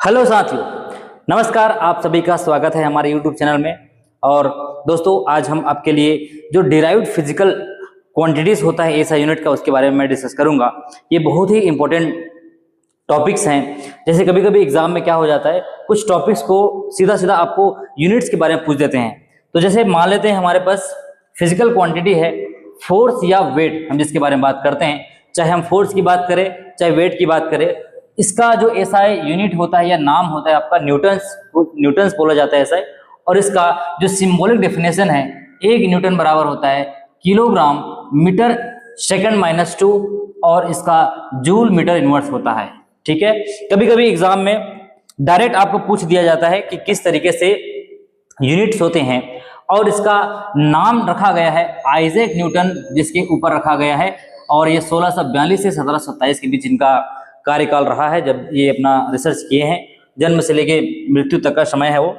Hello साथियों, नमस्कार। आप सभी का स्वागत है हमारे YouTube चैनल में। और दोस्तों, आज हम आपके लिए जो डिराइव्ड फिजिकल क्वांटिटीज होता है एसआई यूनिट का, उसके बारे में मैं डिस्कस करूंगा। ये बहुत ही इंपॉर्टेंट टॉपिक्स हैं। जैसे कभी कभी एग्जाम में क्या हो जाता है, कुछ टॉपिक्स को सीधा सीधा आपको यूनिट्स के बारे में पूछ देते हैं। तो जैसे मान लेते हैं हमारे पास फिजिकल क्वांटिटी है फोर्स या वेट, हम जिसके बारे में बात करते हैं, चाहे हम फोर्स की बात करें चाहे वेट की बात करें, इसका जो एसआई यूनिट होता है या नाम होता है आपका न्यूटन्स बोला जाता है एसआई। और इसका जो सिंबॉलिक डेफिनेशन है, 1 न्यूटन बराबर होता है किलोग्राम मीटर सेकंड माइनस 2, और इसका जूल मीटर इनवर्स होता है। ठीक है, कभी कभी एग्जाम में डायरेक्ट आपको पूछ दिया जाता है कि किस तरीके से यूनिट्स होते हैं, और इसका नाम रखा गया है आइजैक न्यूटन, जिसके ऊपर रखा गया है। और ये 1642 से 1727 के बीच इनका कार्यकाल रहा है जब ये अपना रिसर्च किए हैं। जन्म से लेके मृत्यु तक का समय है वो।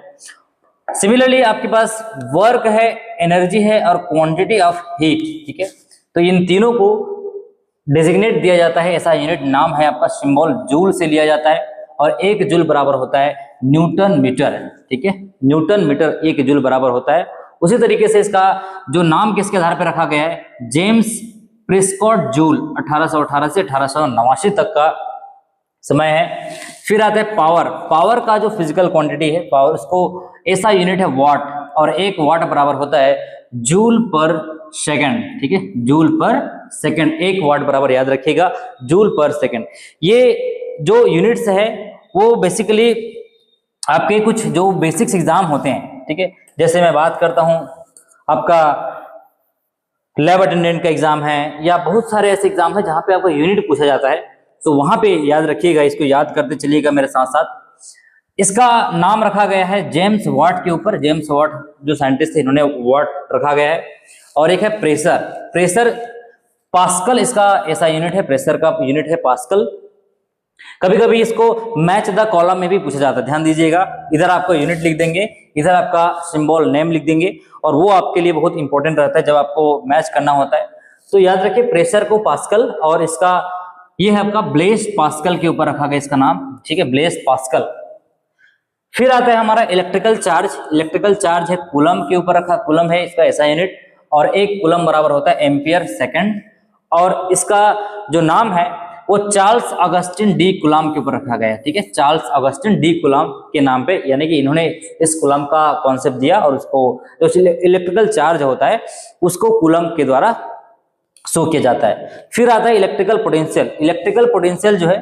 सिमिलरली आपके पास वर्क है, एनर्जी है और क्वांटिटी ऑफ हीट। ठीक है, तो इन तीनों को डेजिग्नेट दिया जाता है, ऐसा यूनिट नाम है आपका, सिंबल जूल से लिया जाता है। और 1 जूल बराबर होता है न्यूटन मीटर। ठीक है, न्यूटन मीटर 1 जूल बराबर होता है। उसी तरीके से इसका जो नाम किसके आधार पर रखा गया है, जेम्स प्रिस्कॉट जूल, 1818 से 1889 तक का समय है। फिर आता है पावर। पावर का जो फिजिकल क्वांटिटी है, पावर, उसको ऐसा यूनिट है वाट, और 1 वाट बराबर होता है जूल पर सेकंड। ठीक है, जूल पर सेकंड, 1 वाट बराबर याद रखिएगा, जूल पर सेकंड। ये जो यूनिट्स है वो बेसिकली आपके कुछ जो बेसिक्स एग्जाम होते हैं। ठीक है, जैसे मैं बात करता हूं आपका लैब अटेंडेंट का एग्जाम है, या बहुत सारे ऐसे एग्जाम है जहां पे आपको यूनिट पूछा जाता है, तो वहां पे याद रखिएगा, इसको याद करते चलिएगा मेरे साथ साथ। इसका नाम रखा गया है जेम्स वाट के ऊपर। जेम्स वाट जो साइंटिस्ट थे, इन्होंने वाट रखा गया है। और एक है प्रेशर। प्रेशर पास्कल इसका ऐसा यूनिट है, प्रेशर का यूनिट है पास्कल। कभी कभी इसको मैच द कॉलम में भी पूछा जाता है, ध्यान दीजिएगा। इधर आपको यूनिट लिख देंगे, इधर आपका सिंबल नेम लिख देंगे, और वो आपके लिए बहुत इंपॉर्टेंट रहता है जब आपको मैच करना होता है। तो याद रखिए प्रेशर को पास्कल, और इसका ये है आपका ब्लेस पास्कल के ऊपर रखा गया इसका नाम। ठीक है, ब्लेस पास्कल। फिर आता है हमारा इलेक्ट्रिकल चार्ज। इलेक्ट्रिकल चार्ज है कूलम के ऊपर रखा, कूलम है इसका ऐसा यूनिट, और 1 कूलम बराबर होता है एम्पियर सेकंड। और इसका जो नाम है वो चार्ल्स ऑगस्टिन डी कूलम के ऊपर रखा गया है। ठीक है, चार्ल्स ऑगस्टिन डी कूलम के नाम पे, यानी कि इन्होंने इस कूलम का कॉन्सेप्ट दिया, और उसको जो इलेक्ट्रिकल चार्ज होता है उसको कूलम के द्वारा शो किया जाता है। फिर आता है इलेक्ट्रिकल पोटेंशियल। इलेक्ट्रिकल पोटेंशियल जो है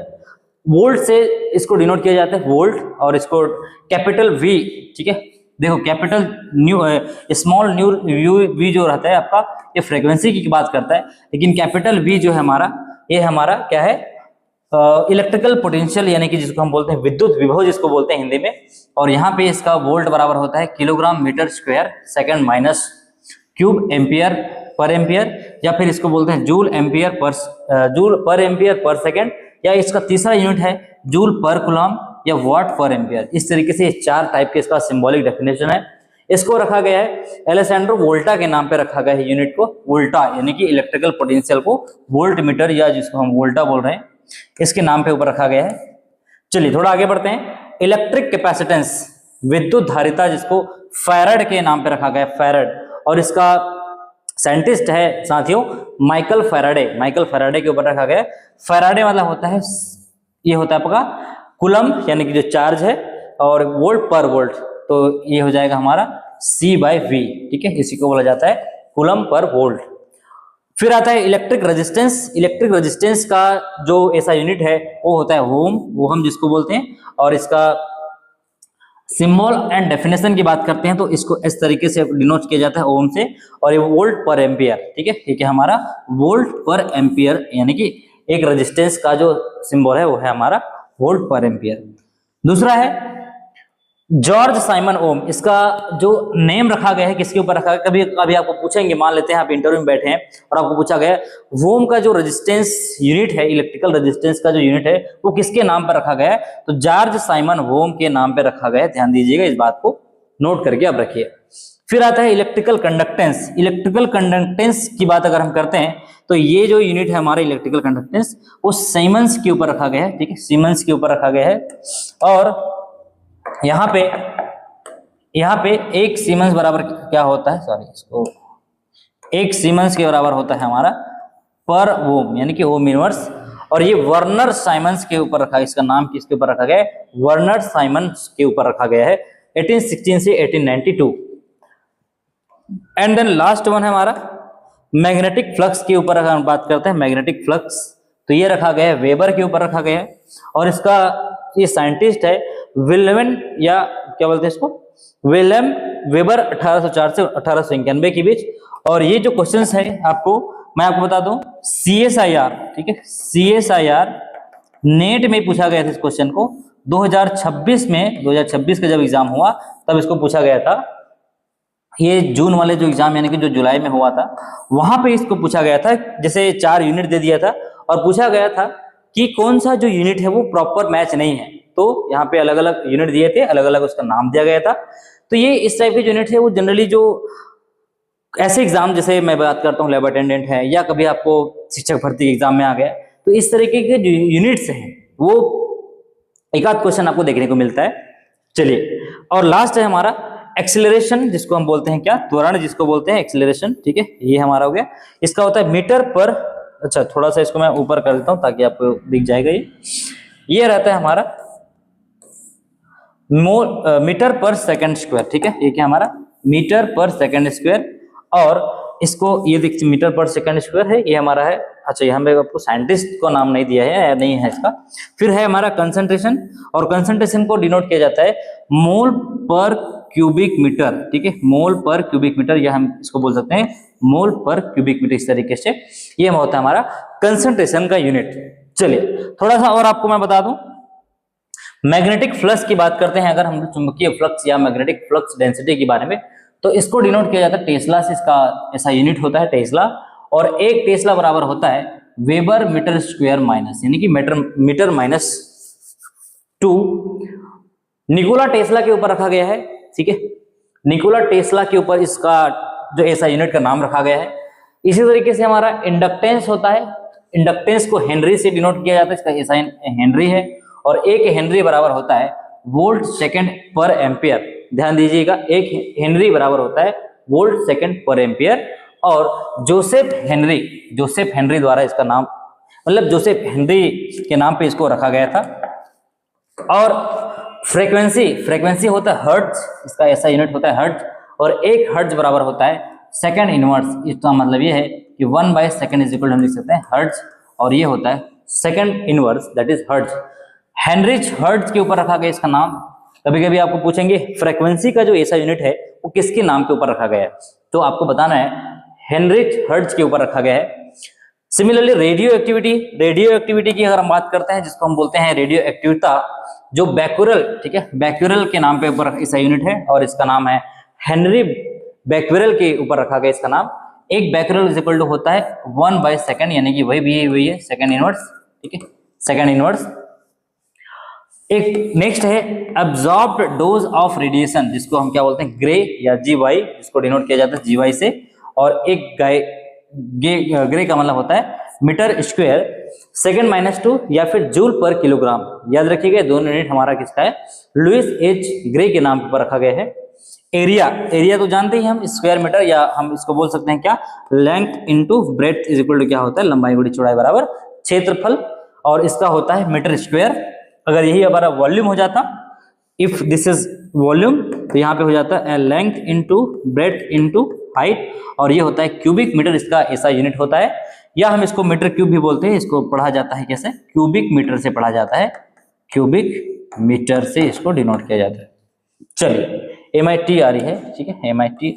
वोल्ट से इसको डिनोट किया जाता है, वोल्ट, और इसको कैपिटल वी। ठीक है, देखो capital nu small nu V जो रहता है आपका, ये फ्रीक्वेंसी की बात करता है, लेकिन कैपिटल वी जो है हमारा, ये हमारा क्या है, इलेक्ट्रिकल पोटेंशियल, यानी कि जिसको हम बोलते हैं विद्युत विभव जिसको बोलते हैं हिंदी में। और यहाँ पे इसका वोल्ट बराबर होता है kilogram metre square second minus cube ampere पर एम्पियर, या फिर इसको बोलते हैं जूल पर एम्पियर पर सेकंड, या इसका तीसरा यूनिट है जूल पर कूलम या वाट पर एम्पियर। इस तरीके से 4 टाइप के इसका सिंबॉलिक डेफिनेशन है। इसको रखा गया है एलेसैंड्रो वोल्टा के नाम पे रखा गया है यूनिट को, वोल्टा, यानी कि इलेक्ट्रिकल पोटेंशियल को वोल्ट मीटर, या जिसको हम वोल्टा बोल रहे हैं, इसके नाम पे ऊपर रखा गया है। चलिए थोड़ा आगे बढ़ते हैं। इलेक्ट्रिक कैपेसिटेंस, विद्युत धारिता, जिसको फैराड के नाम पे रखा गया है, फैराड। और इसका साइंटिस्ट है साथियों माइकल फैराडे। माइकल फैराडे के ऊपर रखा गया है। फैराडे मतलब होता है, ये होता है आपका कूलम, यानी कि जो चार्ज है, और वोल्ट पर वोल्ट, तो ये हो जाएगा हमारा C/V। ठीक है, इसी को बोला जाता है कूलम पर वोल्ट। फिर आता है इलेक्ट्रिक रेजिस्टेंस। इलेक्ट्रिक रेजिस्टेंस का जो ऐसा यूनिट है वो होता है ओम, ओम जिसको बोलते हैं। और इसका सिंबल एंड डेफिनेशन की बात करते हैं तो इसको इस तरीके से डिनोट किया जाता है ओम से, और ये वोल्ट पर एम्पियर। ठीक है, ठीक है, हमारा वोल्ट पर एम्पियर, यानी कि एक रेजिस्टेंस का जो सिंबल है वो है हमारा वोल्ट पर एम्पियर। दूसरा है जॉर्ज साइमन ओम। इसका जो नेम रखा गया है, किसके ऊपर रखा गया, कभी कभी आपको पूछेंगे, मान लेते हैं आप इंटरव्यू में बैठे हैं और आपको पूछा गया ओम का जो रेजिस्टेंस यूनिट है, इलेक्ट्रिकल रेजिस्टेंस का जो यूनिट है वो किसके नाम पर रखा गया है, तो जॉर्ज साइमन ओम के नाम पे रखा गया है। ध्यान दीजिएगा, इस बात को नोट करके आप रखिए। फिर आता है इलेक्ट्रिकल कंडक्टेंस। इलेक्ट्रिकल कंडक्टेंस की बात अगर हम करते हैं तो ये जो यूनिट है हमारा इलेक्ट्रिकल कंडक्टेंस वो सीमेंस के ऊपर रखा गया है, ठीक है, सीमेंस के ऊपर रखा गया है। और यहाँ पे एक सीमेंस बराबर क्या होता है, सॉरी इसको, एक सीमेंस के बराबर होता है हमारा पर ओम, यानी कि ओम इनवर्स। और ये वर्नर साइमंस के ऊपर रखा है, इसका नाम किसके ऊपर रखा गया है, वर्नर साइमंस के ऊपर रखा गया है 1816 से 1892। एंड देन लास्ट वन है हमारा मैग्नेटिक फ्लक्स के ऊपर अगर हम बात करते हैं, मैग्नेटिक फ्लक्स तो ये रखा गया है वेबर के ऊपर रखा गया है। और इसका ये साइंटिस्ट है विल्हेम, या क्या बोलते हैं इसको, विल्हेम वेबर 1804 से 1891 के बीच। और ये जो क्वेश्चंस है आपको मैं आपको बता दूं CSIR, ठीक है, CSIR नेट में पूछा गया था इस क्वेश्चन को 2026 में, 2026 का जब एग्जाम हुआ तब इसको पूछा गया था। ये जून वाले जो एग्जाम यानी कि जो जुलाई में हुआ था वहां पे इसको पूछा गया था। जैसे 4 यूनिट दे दिया था और पूछा गया था कि कौन सा जो यूनिट है वो प्रॉपर मैच नहीं है, तो यहाँ पे अलग अलग यूनिट दिए थे, अलग अलग उसका नाम दिया गया था। तो ये इस टाइप के यूनिट है वो जनरली जो ऐसे एग्जाम, जैसे मैं बात करता हूँ लैब अटेंडेंट है या कभी आपको शिक्षक भर्ती एग्जाम में आ गया, तो इस तरीके के जो यूनिट्स हैं वो एक आध क्वेश्चन आपको देखने को मिलता है। चलिए, और लास्ट है हमारा एक्सेलरेशन, जिसको हम बोलते हैं क्या, त्वरण जिसको बोलते हैं एक्सेलरेशन, ठीक है, ये हमारा हो गया। इसका होता है मीटर पर, अच्छा थोड़ा सा इसको मैं ऊपर कर देता हूं ताकि आपको दिख जाएगा। ये रहता है हमारा मीटर पर सेकंड स्क्वायर, ठीक है, ये क्या हमारा मीटर पर सेकंड स्क्वायर। और इसको ये देखिए मीटर पर सेकंड स्क्वायर है, ये हमारा है। अच्छा, यहाँ पे आपको साइंटिस्ट को नाम नहीं दिया है या नहीं है इसका। फिर है हमारा कंसंट्रेशन, और कंसंट्रेशन को डिनोट किया जाता है मोल पर क्यूबिक मीटर, ठीक है, मोल पर क्यूबिक मीटर, या हम इसको बोल सकते हैं मोल पर क्यूबिक मीटर। इस तरीके से ये होता है हमारा कंसंट्रेशन का यूनिट। चलिए थोड़ा सा और आपको मैं बता दूं, मैग्नेटिक फ्लक्स की बात करते हैं अगर हम चुंबकीय फ्लक्स या मैग्नेटिक फ्लक्स डेंसिटी के बारे में, तो इसको डिनोट किया जाता है टेस्ला से, इसका ऐसा यूनिट होता है टेस्ला। और एक टेस्ला बराबर होता है वेबर मीटर स्क्वायर माइनस, यानी कि मीटर माइनस 2। निकोला टेस्ला के ऊपर रखा गया है, ठीक है, निकोला टेस्ला के ऊपर इसका जो ऐसा यूनिट का नाम रखा गया है। इसी तरीके से हमारा इंडक्टेंस होता है, इंडक्टेंस को हेनरी से डिनोट किया जाता है, इसका ऐसा हेनरी है। और एक हेनरी बराबर होता है वोल्ट सेकंड पर एम्पियर। ध्यान दीजिएगा, एक हेनरी बराबर होता है वोल्ट सेकंड पर एम्पियर। और जोसेफ हेनरी द्वारा इसका नाम, मतलब जोसेफ हेनरी के नाम पे इसको रखा गया था। और फ्रीक्वेंसी होता है हर्ट्ज, इसका ऐसा यूनिट होता है हर्ट्ज। और एक हर्ट्ज बराबर होता है सेकंड इनवर्स, इसका मतलब ये है कि 1/सेकंड इज इक्वल, हम लिख सकते हैं हर्ट्ज, और ये होता है second inverse, that is hertz. Heinrich hertz के ऊपर रखा गया इसका नाम। कभी कभी आपको पूछेंगे फ्रीक्वेंसी का जो ऐसा यूनिट है वो किसके नाम के ऊपर रखा गया है, तो आपको बताना है हेनरिच हर्ट्ज के ऊपर रखा गया है। सिमिलरली रेडियो एक्टिविटी की अगर हम बात करते हैं, जिसको हम बोलते हैं रेडियो एक्टिविता, जो बैक्यूरल, ठीक है, बैक्यूरल के नाम पे ऊपर इसका यूनिट है और इसका नाम है हेनरी बैक्यूरल के ऊपर रखा गया इसका नाम। एक बैक्यूरल इज इक्वल टू होता है 1/सेकंड, यानी कि वही है सेकंड इनवर्स, ठीक है, सेकंड इनवर्स। एक नेक्स्ट है अब्सॉर्ब्ड डोज ऑफ रेडिएशन, जिसको हम क्या बोलते हैं ग्रे या GY, जिसको डिनोट किया जाता है GY से। और एक ग्रे का मतलब होता है मीटर स्क्वायर सेकंड -2 या फिर जूल पर किलोग्राम। याद रखिएगा दोनों यूनिट हमारा किसका है, लुइस एच ग्रे के नाम पर रखा गया है। एरिया तो जानते ही हम स्क्वायर मीटर, या हम इसको बोल सकते हैं क्या, length into breadth is equal to क्या होता है, लंबाई गुणी चौड़ाई बराबर क्षेत्रफल। और इसका होता है मीटर स्क्वायर। अगर यही हमारा वॉल्यूम हो जाता, इफ दिस इज वॉल्यूम, तो यहाँ पे हो जाता है length into breadth into height, और ये होता है क्यूबिक मीटर, इसका ऐसा यूनिट होता है। या हम इसको मीटर क्यूब भी बोलते हैं, इसको पढ़ा जाता है कैसे, क्यूबिक मीटर से पढ़ा जाता है, क्यूबिक मीटर से इसको डिनोट किया जाता है। चलिए MIT आ रही है, ठीक है, MIT।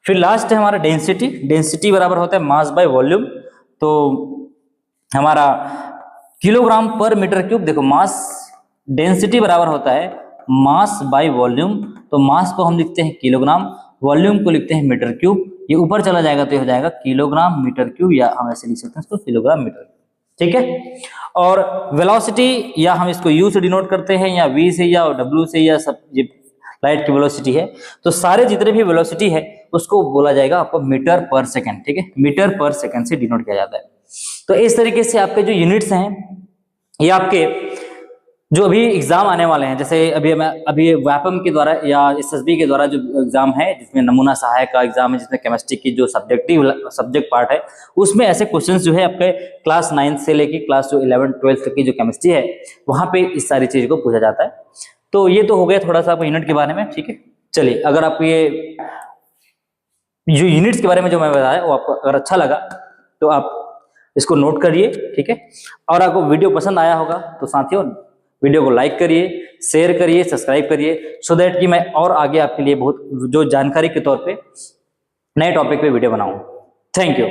फिर लास्ट है हमारा डेंसिटी बराबर होता है मास बाय वॉल्यूम। तो हमारा किलोग्राम पर मीटर क्यूब, देखो मास, डेंसिटी बराबर होता है मास बाय वॉल्यूम। तो मास को हम लिखते हैं किलोग्राम, वॉल्यूम को लिखते हैं मीटर क्यूब। ये ऊपर चला जाएगा तो ये हो जाएगा किलोग्राम मीटर क्यूब, या हम ऐसे लिख सकते हैं इसको किलोग्राम मीटर, ठीक है। और वेलोसिटी, या हम इसको U से डिनोट करते हैं, या V से, या W से, या सब ये लाइट की वेलोसिटी है, तो सारे जितने भी वेलोसिटी है उसको बोला जाएगा आपको मीटर पर सेकंड, ठीक है, मीटर पर सेकंड से डिनोट किया जाता है। तो इस तरीके से आपके जो यूनिट्स हैं ये आपके जो अभी एग्जाम आने वाले हैं, जैसे अभी वैपम के द्वारा या एसएसबी के द्वारा जो एग्जाम है जिसमें नमूना सहायक का एग्जाम है, जिसमें केमिस्ट्री की जो सब्जेक्ट पार्ट है उसमें ऐसे क्वेश्चंस जो है आपके क्लास 9 से लेके क्लास जो 11-12 तक की जो केमिस्ट्री है वहां पे इस सारी चीज को पूछा जाता है। तो ये तो हो गया थोड़ा सा आपको यूनिट के बारे में, ठीक है। चलिए, अगर आपको ये जो यूनिट्स के बारे में जो मैं बताया वो आपको अगर अच्छा लगा तो आप इसको नोट करिए, ठीक है। और आपको वीडियो पसंद आया होगा तो साथियों वीडियो को लाइक करिए, शेयर करिए, सब्सक्राइब करिए, सो दैट कि मैं और आगे आपके लिए बहुत जो जानकारी के तौर पे नए टॉपिक पे वीडियो बनाऊं। Thank you.